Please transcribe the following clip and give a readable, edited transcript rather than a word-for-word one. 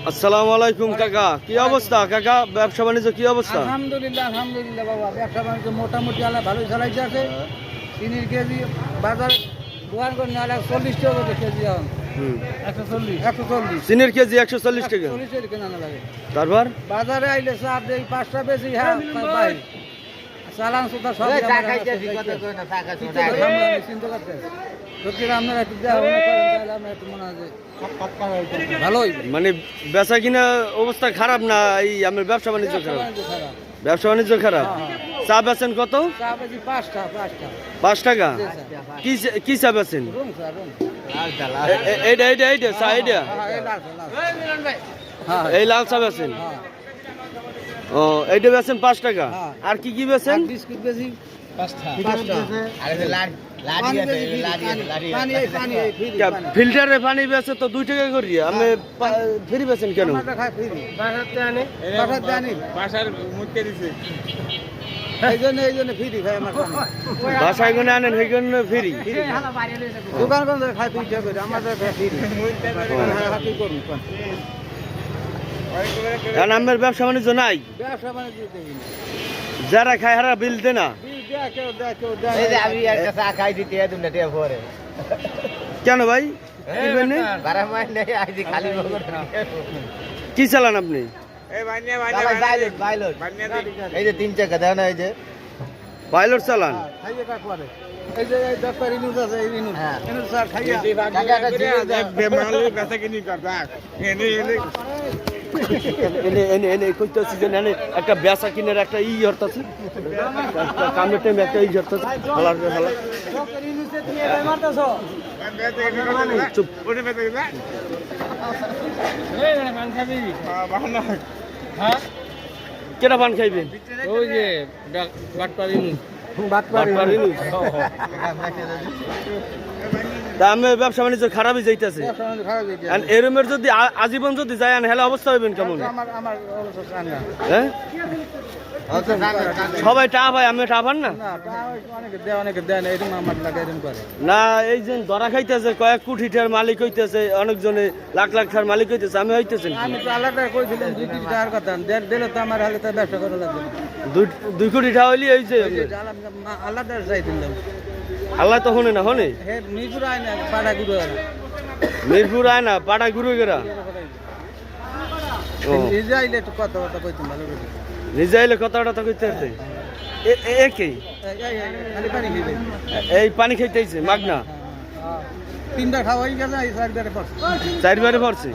আসসালামু আলাইকুম কাকা, কি অবস্থা কাকা? ব্যবসা বাণিজ্য কি অবস্থা? আলহামদুলিল্লাহ বাবা, ব্যবসা বাণিজ্য মোটামুটি আল্লাহ ভালোই চালাইতে আছে। চিনির কেজি বাজারে দোকান করে নিয়ে 40 টাকা করে কেজি। এখন 140 চিনির কেজি 140 টাকা। 40 টাকা কেনা লাগে। তারপর বাজারে আইলে চাপ দেই 5টা বেশি। হ্যাঁ ভাই, চালান সুতা সব চিন্তা করতে সত্যি আপনারা একটু দেওয়া আমরা একটু মনে হয় ভালোই। মানে বেচা কিনা অবস্থা খারাপ না? এই আমার ব্যবসা বাণিজ্য খারাপ। ব্যবসা বাণিজ্য খারাপ। চা বেচেন কত? চা বেশি 5টা 5 টাকা। কি চা বেচেন? এইটা চা এইটা, এই লাল চা বেচেন? ও, এইটা বেচেন 5 টাকা। আর কি বেচেন? বিস্কুট বেশি ফিল্টারে পানি বেচে তো 2 টাকা করি। আমি ফ্রি বেচেন কেন? বাসায় গুনে আনেন সেই জন্য ফ্রি। দোকান খাই 2 টাকা করে, আমাদের ফ্রি। আমার ব্যবসা বাণিজ্য নাই। ব্যবসা বাণিজ্য যারা খায় হারা বিল দে না কেন ভাই? কি চালান আপনি? এই যে 3 চাকা দেয় না, এই যে পাইলট চালান? এই যে ডক্টর ইনুস আছে, এই ইনুস স্যার খাইয়া একটা বেচা কিনের একটা হরতাছে, কামের টাইম একটা হরতাছে। চুপ। কেটা পান খাইবেন? ওই যে বাটপার ইনুস। আমি ব্যবসা বাণিজ্য খারাপই যাইতেছে। এরমের যদি আজীবন যদি যায় হেলা অবস্থা হইবেন কেমন? হ্যাঁ, সবাই টা ভাই, আমি টা পান না। না, এই যে ধরা খাইতেছে কয়েক কোটি টাকার মালিক হইতেছে, অনেকজনে লাখ লাখ টাকার মালিক হইতেছে, আমি হইতেছেন। আমি তো আলাদা কইছিলাম 2 কোটি টাকার কথা, দিলে তো আমার হালে তো ব্যবসা করা লাগবে। 2 কোটি টাকা হইলি এই যে আলাদা যাই দিলাম। আল্লাহ তো হনে না হনে। মিরপুর আয় না, পাড়া গুরু আয় না। মিরপুর আয় না, পাড়া গুরু গেরা। নিজে আইলে একটু কথা কইতাম ভালো করে। নিজে আইলে কথাটা তো কইতে হতে। একই এই পানি খাইতেছে মাগনা। 3টা খাওয়াই গেছে, 4বারে পড়ছে। 4বারে পড়ছে।